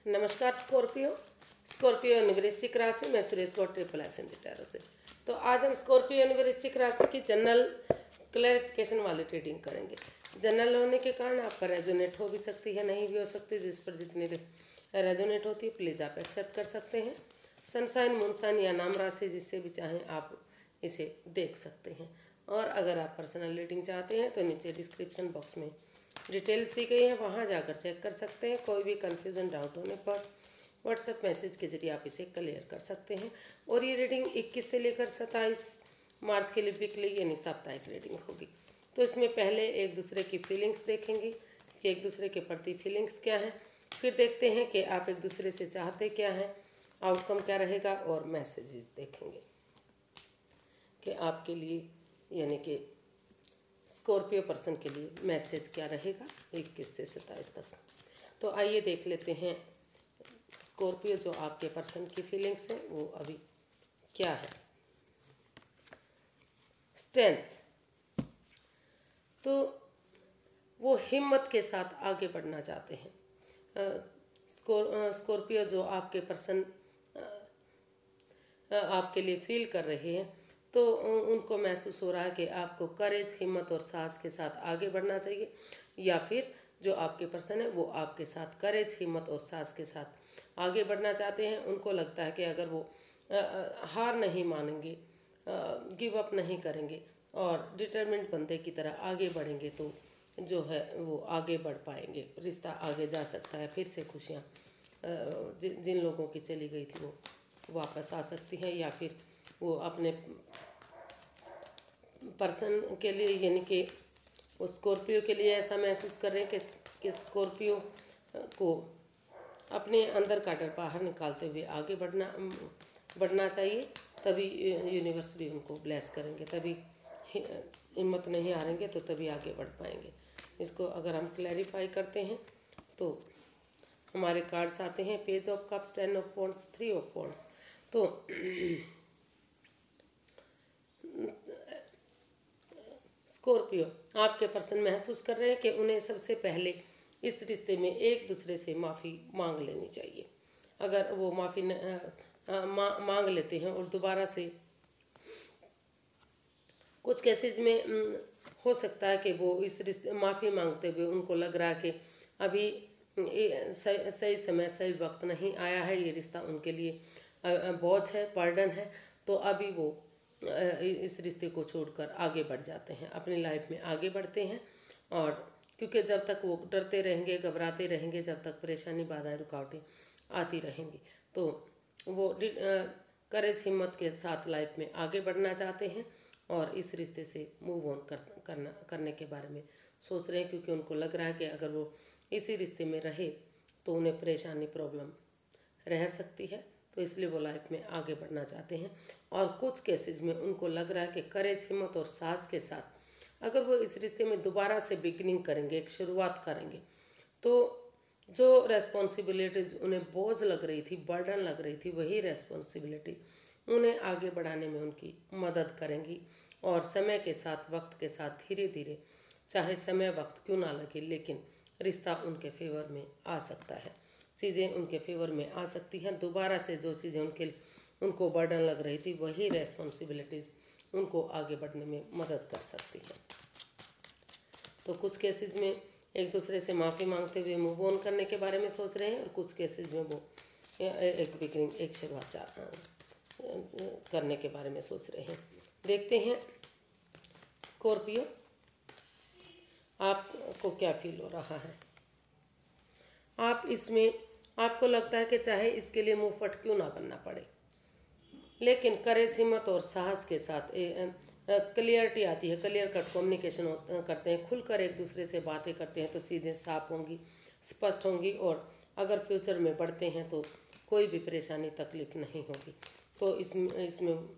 नमस्कार Scorpio. Scorpio वृश्चिक राशि में सुरेश गौड़ ट्रिपल से। तो आज हम स्कॉर्पियो वृश्चिक राशि की जनरल क्लैरिफिकेशन वाली रीडिंग करेंगे। जनरल होने के कारण आपका रेजोनेट हो भी सकती है, नहीं भी हो सकती। जिस पर जितनी रेजोनेट होती है प्लीज़ आप एक्सेप्ट कर सकते हैं। सनसाइन, मूनसाइन या नाम राशि जिससे भी चाहें आप इसे देख सकते हैं। और अगर आप पर्सनल रीडिंग चाहते हैं तो नीचे डिस्क्रिप्शन बॉक्स में डिटेल्स दी गई हैं, वहाँ जाकर चेक कर सकते हैं। कोई भी कन्फ्यूज़न, डाउट होने पर व्हाट्सएप मैसेज के जरिए आप इसे क्लियर कर सकते हैं। और ये रीडिंग 21 से लेकर 27 मार्च के लिए वीकली यानी साप्ताहिक रीडिंग होगी। तो इसमें पहले एक दूसरे की फीलिंग्स देखेंगे कि एक दूसरे के प्रति फीलिंग्स क्या हैं, फिर देखते हैं कि आप एक दूसरे से चाहते क्या हैं, आउटकम क्या रहेगा, और मैसेजेस देखेंगे कि आपके लिए यानी कि स्कॉर्पियो पर्सन के लिए मैसेज क्या रहेगा 21 से 27 तक। तो आइए देख लेते हैं स्कॉर्पियो जो आपके पर्सन की फीलिंग्स हैं वो अभी क्या है। स्ट्रेंथ, तो वो हिम्मत के साथ आगे बढ़ना चाहते हैं। स्कॉर्पियो जो आपके पर्सन आपके लिए फील कर रहे हैं, तो उनको महसूस हो रहा है कि आपको करेज, हिम्मत और साहस के साथ आगे बढ़ना चाहिए। या फिर जो आपके पर्सन है वो आपके साथ करेज, हिम्मत और साहस के साथ आगे बढ़ना चाहते हैं। उनको लगता है कि अगर वो हार नहीं मानेंगे, गिव अप नहीं करेंगे और डिटरमिन्ड बंदे की तरह आगे बढ़ेंगे तो जो है वो आगे बढ़ पाएंगे, रिश्ता आगे जा सकता है। फिर से खुशियाँ जिन लोगों की चली गई थी वो वापस आ सकती हैं, या फिर वो अपने पर्सन के लिए यानी कि वो स्कॉर्पियो के लिए ऐसा महसूस कर रहे हैं कि स्कॉर्पियो को अपने अंदर का डर बाहर निकालते हुए आगे बढ़ना चाहिए। तभी यूनिवर्स भी उनको ब्लेस करेंगे, तभी हिम्मत नहीं हारेंगे तो तभी आगे बढ़ पाएंगे। इसको अगर हम क्लैरिफाई करते हैं तो हमारे कार्ड्स आते हैं page of cups, 10 of wands, 3 of wands. तो स्कॉर्पियो आपके पर्सन महसूस कर रहे हैं कि उन्हें सबसे पहले इस रिश्ते में एक दूसरे से माफ़ी मांग लेनी चाहिए। अगर वो माफ़ी मांग लेते हैं और दोबारा से कुछ केसेस में हो सकता है कि वो इस रिश्ते माफ़ी मांगते हुए उनको लग रहा है कि अभी सही समय, सही वक्त नहीं आया है, ये रिश्ता उनके लिए बोझ है, बर्डन है। तो अभी वो इस रिश्ते को छोड़कर आगे बढ़ जाते हैं, अपनी लाइफ में आगे बढ़ते हैं। और क्योंकि जब तक वो डरते रहेंगे, घबराते रहेंगे, जब तक परेशानी, बाधाएं, रुकावटें आती रहेंगी, तो वो करेज, हिम्मत के साथ लाइफ में आगे बढ़ना चाहते हैं और इस रिश्ते से मूव ऑन करने के बारे में सोच रहे हैं। क्योंकि उनको लग रहा है कि अगर वो इसी रिश्ते में रहे तो उन्हें परेशानी, प्रॉब्लम रह सकती है, तो इसलिए वो लाइफ में आगे बढ़ना चाहते हैं। और कुछ केसेस में उनको लग रहा है कि करेज, हिम्मत और साहस के साथ अगर वो इस रिश्ते में दोबारा से बिगिनिंग करेंगे, एक शुरुआत करेंगे, तो जो रेस्पॉन्सिबिलिटीज़ उन्हें बोझ लग रही थी, बर्डन लग रही थी, वही रेस्पॉन्सिबिलिटी उन्हें आगे बढ़ाने में उनकी मदद करेंगी। और समय के साथ, वक्त के साथ, धीरे धीरे, चाहे समय वक्त क्यों ना लगे, लेकिन रिश्ता उनके फेवर में आ सकता है, चीज़ें उनके फेवर में आ सकती हैं। दोबारा से जो चीज़ें उनको बर्डन लग रही थी, वही रेस्पॉन्सिबिलिटीज़ उनको आगे बढ़ने में मदद कर सकती है। तो कुछ केसेस में एक दूसरे से माफ़ी मांगते हुए मूव ऑन करने के बारे में सोच रहे हैं, और कुछ केसेस में वो एक बिगिनिंग, एक शुरुआत करने के बारे में सोच रहे हैं। देखते हैं स्कॉर्पियो आपको क्या फील हो रहा है। आप इसमें, आपको लगता है कि चाहे इसके लिए मुंहफट क्यों ना बनना पड़े, लेकिन करेज, हिम्मत और साहस के साथ क्लियरिटी आती है, क्लियर कट कम्युनिकेशन करते हैं, खुलकर एक दूसरे से बातें करते हैं तो चीज़ें साफ होंगी, स्पष्ट होंगी। और अगर फ्यूचर में बढ़ते हैं तो कोई भी परेशानी, तकलीफ नहीं होगी। तो इसमें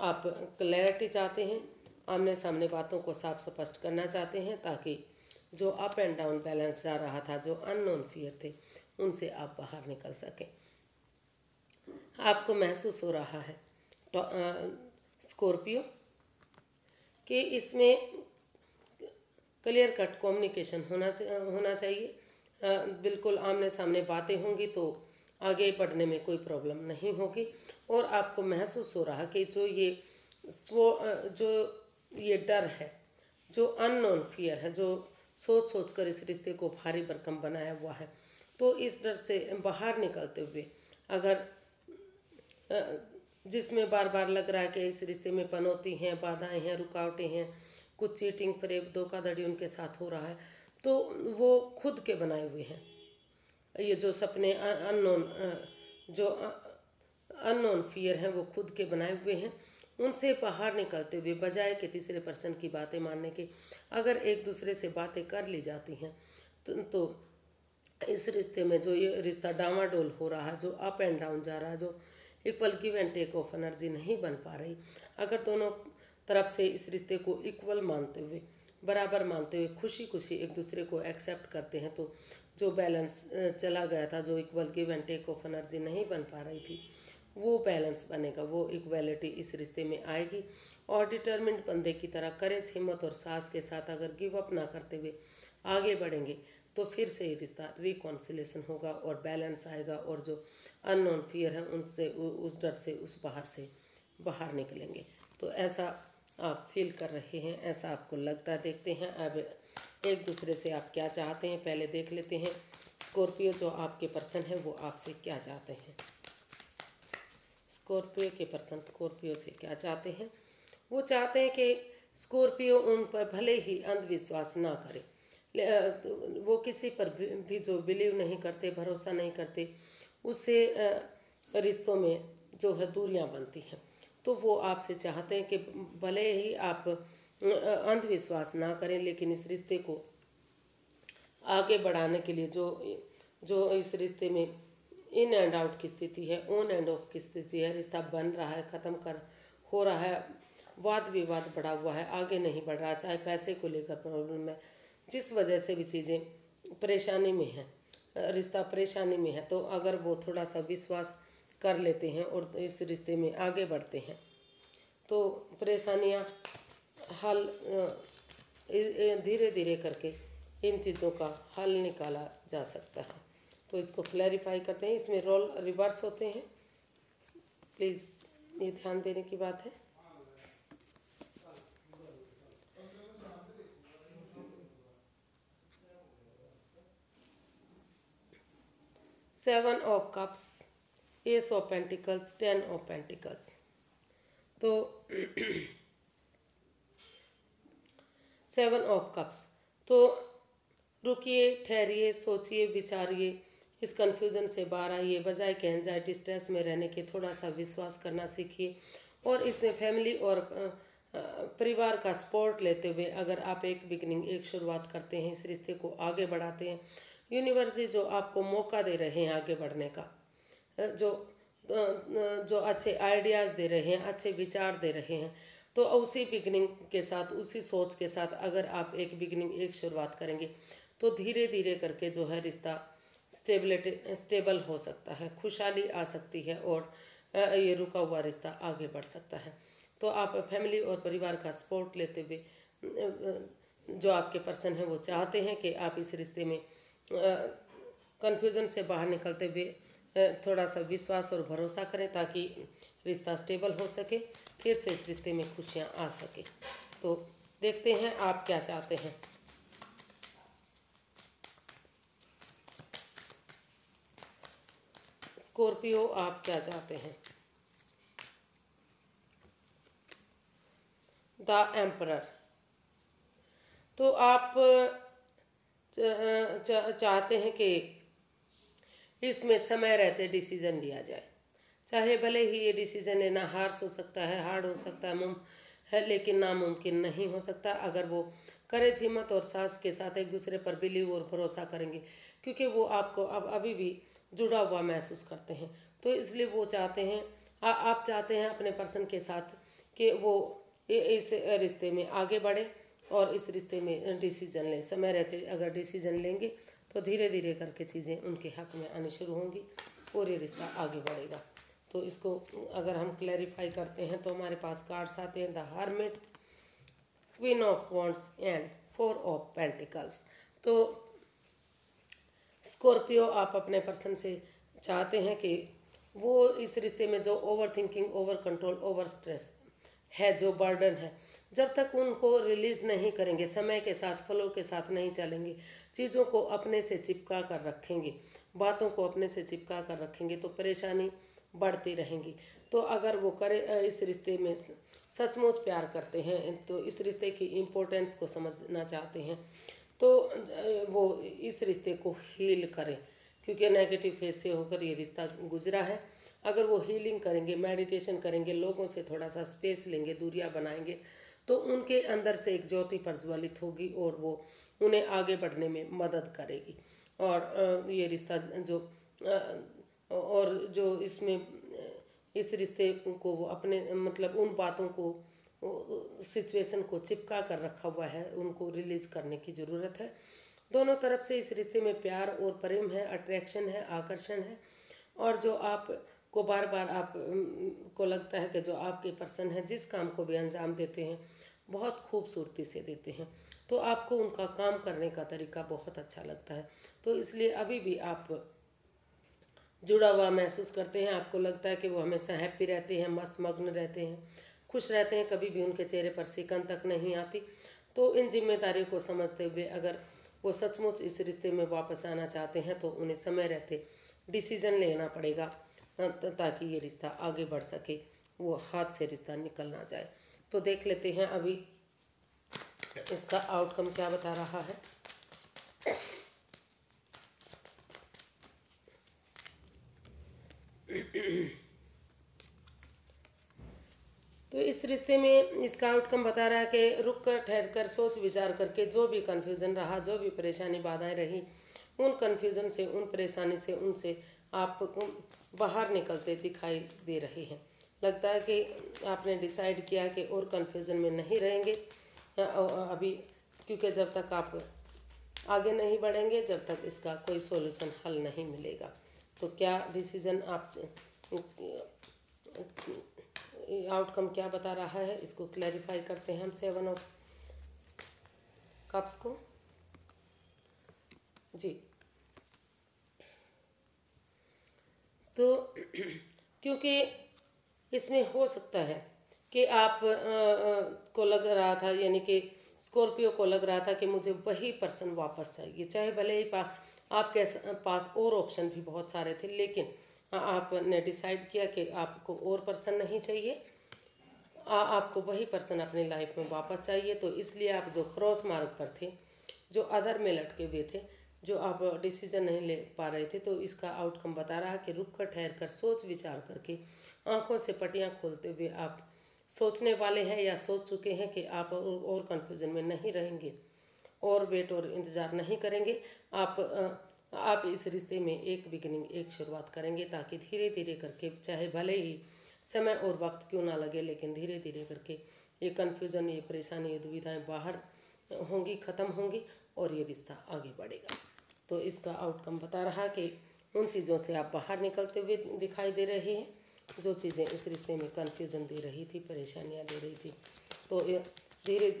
आप क्लैरिटी चाहते हैं, आमने सामने बातों को साफ स्पष्ट करना चाहते हैं, ताकि जो अप एंड डाउन बैलेंस जा रहा था, जो अननोन फियर थे, उनसे आप बाहर निकल सकें। आपको महसूस हो रहा है स्कॉर्पियो कि इसमें क्लियर कट कम्युनिकेशन होना चाहिए। बिल्कुल आमने सामने बातें होंगी तो आगे बढ़ने में कोई प्रॉब्लम नहीं होगी। और आपको महसूस हो रहा कि जो ये डर है, जो अननोन फियर है, जो सोच सोच कर इस रिश्ते को भारी भरकम बनाया हुआ है, तो इस डर से बाहर निकलते हुए अगर जिसमें बार बार लग रहा है कि इस रिश्ते में पनौती हैं, बाधाएं हैं, रुकावटें हैं, कुछ चीटिंग फरेब धोखाधड़ी उनके साथ हो रहा है, तो वो खुद के बनाए हुए हैं। ये जो सपने अननोन जो अननोन फियर हैं वो खुद के बनाए हुए हैं। उनसे बाहर निकलते हुए बजाय कि तीसरे पर्सन की बातें मानने के, अगर एक दूसरे से बातें कर ली जाती हैं तो इस रिश्ते में जो ये रिश्ता डामाडोल हो रहा है, जो अप एंड डाउन जा रहा है, जो equal give and take of energy नहीं बन पा रही, अगर दोनों तरफ से इस रिश्ते को इक्वल मानते हुए, बराबर मानते हुए, खुशी खुशी एक दूसरे को एक्सेप्ट करते हैं, तो जो बैलेंस चला गया था, जो equal give and take of energy नहीं बन पा रही थी, वो बैलेंस बनेगा, वो इक्वालिटी इस रिश्ते में आएगी। और डिटर्मिन्ड बंदे की तरह करेज, हिम्मत और साहस के साथ अगर गिव अप ना करते हुए आगे बढ़ेंगे तो फिर से ये रिश्ता रिकॉन्सिलेशन होगा और बैलेंस आएगा, और जो अननोन फियर है उनसे, उस डर से, उस बाहर से बाहर निकलेंगे। तो ऐसा आप फील कर रहे हैं, ऐसा आपको लगता है। देखते हैं अब एक दूसरे से आप क्या चाहते हैं, पहले देख लेते हैं स्कॉर्पियो जो आपके पर्सन है वो आपसे क्या चाहते हैं। स्कॉर्पियो के पर्सन स्कॉर्पियो से क्या चाहते हैं? वो चाहते हैं कि स्कॉर्पियो उन पर भले ही अंधविश्वास ना करे, तो वो किसी पर भी जो बिलीव नहीं करते, भरोसा नहीं करते, उससे रिश्तों में जो है दूरियां बनती हैं। तो वो आपसे चाहते हैं कि भले ही आप अंधविश्वास ना करें, लेकिन इस रिश्ते को आगे बढ़ाने के लिए जो जो इस रिश्ते में इन एंड आउट की स्थिति है, ऑन एंड ऑफ की स्थिति है, रिश्ता बन रहा है, ख़त्म कर हो रहा है, वाद विवाद बढ़ा हुआ है, आगे नहीं बढ़ रहा, चाहे पैसे को लेकर प्रॉब्लम है, जिस वजह से भी चीज़ें परेशानी में है, रिश्ता परेशानी में है, तो अगर वो थोड़ा सा विश्वास कर लेते हैं और इस रिश्ते में आगे बढ़ते हैं तो परेशानियां हल धीरे धीरे करके इन चीज़ों का हल निकाला जा सकता है। तो इसको क्लैरिफाई करते हैं। इसमें रोल रिवर्स होते हैं, प्लीज़ ये ध्यान देने की बात है। Seven of cups, S of pentacles, 10 of pentacles. तो सेवन ऑफ कप्स, तो रुकिए, ठहरिए, सोचिए, विचारिए, इस कन्फ्यूज़न से बाहर आइए, बजाय कि एंजाइटी स्ट्रेस में रहने के थोड़ा सा विश्वास करना सीखिए। और इसमें फैमिली और परिवार का सपोर्ट लेते हुए अगर आप एक बिगनिंग, एक शुरुआत करते हैं, इस रिश्ते को आगे बढ़ाते हैं, यूनिवर्स जो आपको मौका दे रहे हैं आगे बढ़ने का, जो जो अच्छे आइडियाज़ दे रहे हैं, अच्छे विचार दे रहे हैं, तो उसी बिगनिंग के साथ, उसी सोच के साथ अगर आप एक बिगनिंग, एक शुरुआत करेंगे तो धीरे धीरे करके जो है रिश्ता स्टेबल हो सकता है, खुशहाली आ सकती है और ये रुका हुआ रिश्ता आगे बढ़ सकता है। तो आप फैमिली और परिवार का सपोर्ट लेते हुए, जो आपके पर्सन हैं वो चाहते हैं कि आप इस रिश्ते में कन्फ्यूज़न से बाहर निकलते हुए थोड़ा सा विश्वास और भरोसा करें ताकि रिश्ता स्टेबल हो सके, फिर से इस रिश्ते में खुशियाँ आ सके। तो देखते हैं आप क्या चाहते हैं। स्कॉर्पियो आप क्या चाहते हैं? द एम्परर, तो आप चाहते हैं कि इसमें समय रहते डिसीजन लिया जाए, चाहे भले ही ये डिसीजन लेना हार्श हो सकता है, हार्ड हो सकता है, लेकिन नामुमकिन नहीं हो सकता अगर वो करेज, हिम्मत और साहस के साथ एक दूसरे पर बिलीव और भरोसा करेंगे, क्योंकि वो आपको अब अभी भी जुड़ा हुआ महसूस करते हैं। तो इसलिए वो चाहते हैं, आप चाहते हैं अपने पर्सन के साथ कि वो इस रिश्ते में आगे बढ़े और इस रिश्ते में डिसीजन लें। समय रहते अगर डिसीजन लेंगे तो धीरे धीरे करके चीज़ें उनके हक में आनी शुरू होंगी और ये रिश्ता आगे बढ़ेगा। तो इसको अगर हम क्लैरिफाई करते हैं तो हमारे पास कार्ड्स आते हैं, the hermit, queen of wands and 4 of pentacles. तो स्कॉर्पियो, आप अपने पर्सन से चाहते हैं कि वो इस रिश्ते में जो over thinking, over control, over stress है, जो बर्डन है, जब तक उनको रिलीज नहीं करेंगे, समय के साथ फ्लो के साथ नहीं चलेंगे, चीज़ों को अपने से चिपका कर रखेंगे, बातों को अपने से चिपका कर रखेंगे, तो परेशानी बढ़ती रहेंगी। तो अगर वो करे इस रिश्ते में सचमुच प्यार करते हैं, तो इस रिश्ते की इम्पोर्टेंस को समझना चाहते हैं, तो वो इस रिश्ते को हील करें, क्योंकि नेगेटिव फेज से होकर ये रिश्ता गुजरा है। अगर वो हीलिंग करेंगे, मेडिटेशन करेंगे, लोगों से थोड़ा सा स्पेस लेंगे, दूरियां बनाएंगे, तो उनके अंदर से एक ज्योति प्रज्वलित होगी और वो उन्हें आगे बढ़ने में मदद करेगी। और ये रिश्ता जो और जो इसमें इस रिश्ते को वो अपने मतलब उन बातों को, सिचुएशन को चिपका कर रखा हुआ है, उनको रिलीज करने की ज़रूरत है। दोनों तरफ से इस रिश्ते में प्यार और प्रेम है, अट्रैक्शन है, आकर्षण है। और जो आप को बार बार आप को लगता है कि जो आपके पर्सन है जिस काम को भी अंजाम देते हैं बहुत खूबसूरती से देते हैं, तो आपको उनका काम करने का तरीका बहुत अच्छा लगता है। तो इसलिए अभी भी आप जुड़ा हुआ महसूस करते हैं, आपको लगता है कि वो हमेशा हैप्पी रहते हैं, मस्त मग्न रहते हैं, खुश रहते हैं, कभी भी उनके चेहरे पर सिकन तक नहीं आती। तो इन जिम्मेदारियों को समझते हुए अगर वो सचमुच इस रिश्ते में वापस आना चाहते हैं तो उन्हें समय रहते डिसीजन लेना पड़ेगा, ताकि ये रिश्ता आगे बढ़ सके, वो हाथ से रिश्ता निकल ना जाए। तो देख लेते हैं अभी इसका आउटकम क्या बता रहा है। तो इस रिश्ते में इसका आउटकम बता रहा है कि रुक कर, ठहर कर, सोच विचार करके जो भी कन्फ्यूज़न रहा, जो भी परेशानी बाधाएं रही, उन कन्फ्यूज़न से, उन परेशानी से, उनसे आप बाहर निकलते दिखाई दे रहे हैं। लगता है कि आपने डिसाइड किया कि और कन्फ्यूज़न में नहीं रहेंगे अभी, क्योंकि जब तक आप आगे नहीं बढ़ेंगे, जब तक इसका कोई सॉल्यूशन हल नहीं मिलेगा। तो क्या डिसीज़न आप आउटकम क्या बता रहा है, इसको क्लैरिफाई करते हैं हम 7 ऑफ कप्स को। जी, तो क्योंकि इसमें हो सकता है कि आप को लग रहा था, यानी कि स्कॉर्पियो को लग रहा था कि मुझे वही पर्सन वापस चाहिए, चाहे भले ही आपके पास और ऑप्शन भी बहुत सारे थे, लेकिन आपने डिसाइड किया कि आपको और पर्सन नहीं चाहिए, आपको वही पर्सन अपनी लाइफ में वापस चाहिए। तो इसलिए आप जो क्रॉस मार्ग पर थे, जो अधर में लटके हुए थे, जो आप डिसीजन नहीं ले पा रहे थे, तो इसका आउटकम बता रहा है कि रुक कर, ठहर कर, सोच विचार करके, आंखों से पटियां खोलते हुए आप सोचने वाले हैं या सोच चुके हैं कि आप और कन्फ्यूजन में नहीं रहेंगे, और वेट और इंतज़ार नहीं करेंगे। आप इस रिश्ते में एक बिगिनिंग, एक शुरुआत करेंगे, ताकि धीरे धीरे करके, चाहे भले ही समय और वक्त क्यों ना लगे, लेकिन धीरे धीरे करके ये कन्फ्यूज़न, ये परेशानी, ये दुविधाएं बाहर होंगी, ख़त्म होंगी, और ये रिश्ता आगे बढ़ेगा। तो इसका आउटकम बता रहा कि उन चीज़ों से आप बाहर निकलते हुए दिखाई दे रहे हैं, जो चीज़ें इस रिश्ते में कन्फ्यूज़न दे रही थी, परेशानियाँ दे रही थी। तो धीरे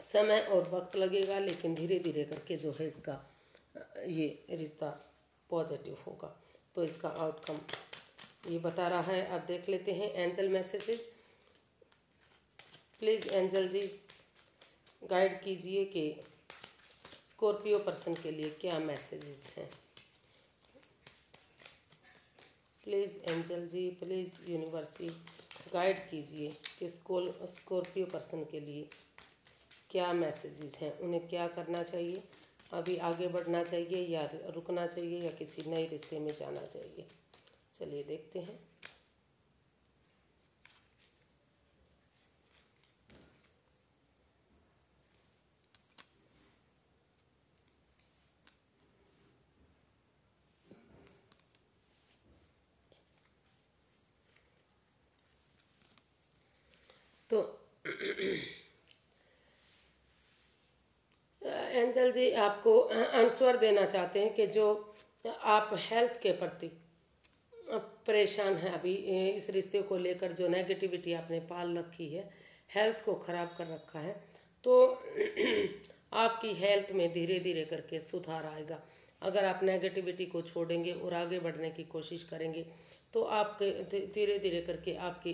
समय और वक्त लगेगा, लेकिन धीरे धीरे करके जो है इसका ये रिश्ता पॉजिटिव होगा। तो इसका आउटकम ये बता रहा है। अब देख लेते हैं angel messages. Please angel ji guide कीजिए कि स्कॉर्पियो पर्सन के लिए क्या मैसेजेस हैं। Please angel ji, please university guide कीजिए कि स्कॉर्पियो पर्सन के लिए क्या मैसेजेस हैं, उन्हें क्या करना चाहिए, अभी आगे बढ़ना चाहिए या रुकना चाहिए या किसी नए रिश्ते में जाना चाहिए। चलिए देखते हैं। तो एंजल जी आपको आंसर देना चाहते हैं कि जो आप हेल्थ के प्रति परेशान हैं अभी, इस रिश्ते को लेकर जो नेगेटिविटी आपने पाल रखी है, हेल्थ को ख़राब कर रखा है, तो आपकी हेल्थ में धीरे धीरे करके सुधार आएगा। अगर आप नेगेटिविटी को छोड़ेंगे और आगे बढ़ने की कोशिश करेंगे तो आपके धीरे धीरे करके आपकी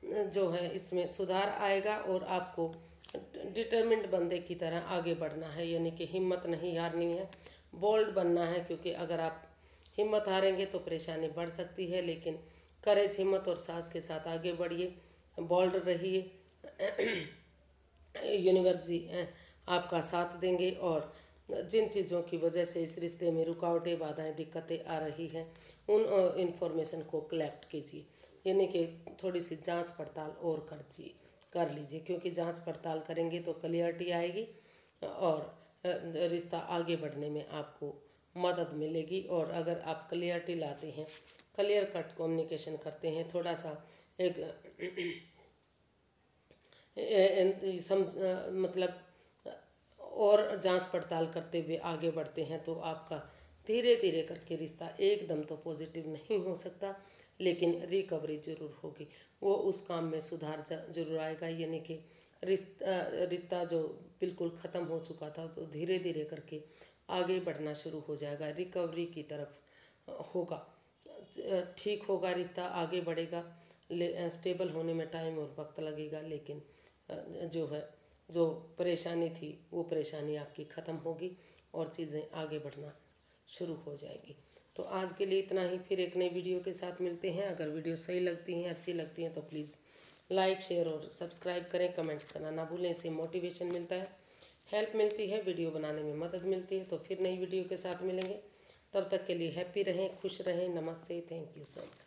जो है इसमें सुधार आएगा और आपको डिटरमिन्ड बंदे की तरह आगे बढ़ना है, यानी कि हिम्मत नहीं हारनी है, बोल्ड बनना है। क्योंकि अगर आप हिम्मत हारेंगे तो परेशानी बढ़ सकती है, लेकिन करेज, हिम्मत और साहस के साथ आगे बढ़िए, बोल्ड रहिए। यूनिवर्स जी आपका साथ देंगे और जिन चीज़ों की वजह से इस रिश्ते में रुकावटें, बाधाएं, दिक्कतें आ रही हैं उन इंफॉर्मेशन को कलेक्ट कीजिए, यानी कि थोड़ी सी जांच पड़ताल और कर लीजिए। क्योंकि जांच पड़ताल करेंगे तो क्लियरिटी आएगी और रिश्ता आगे बढ़ने में आपको मदद मिलेगी। और अगर आप क्लियरिटी लाते हैं, क्लियर कट कम्युनिकेशन करते हैं, थोड़ा सा एक मतलब और जांच पड़ताल करते हुए आगे बढ़ते हैं तो आपका धीरे धीरे करके रिश्ता एकदम तो पॉजिटिव नहीं हो सकता, लेकिन रिकवरी जरूर होगी। वो उस काम में सुधार जरूर आएगा, यानी कि रिश्ता जो बिल्कुल ख़त्म हो चुका था तो धीरे धीरे करके आगे बढ़ना शुरू हो जाएगा, रिकवरी की तरफ होगा, ठीक होगा, रिश्ता आगे बढ़ेगा। स्टेबल होने में टाइम और वक्त लगेगा, लेकिन जो परेशानी थी वो परेशानी आपकी ख़त्म होगी और चीज़ें आगे बढ़ना शुरू हो जाएगी। तो आज के लिए इतना ही, फिर एक नई वीडियो के साथ मिलते हैं। अगर वीडियो सही लगती हैं, अच्छी लगती हैं तो प्लीज़ लाइक, शेयर और सब्सक्राइब करें, कमेंट्स करना ना भूलें। इससे मोटिवेशन मिलता है, हेल्प मिलती है, वीडियो बनाने में मदद मिलती है। तो फिर नई वीडियो के साथ मिलेंगे, तब तक के लिए हैप्पी रहें, खुश रहें। नमस्ते, थैंक यू सो मच।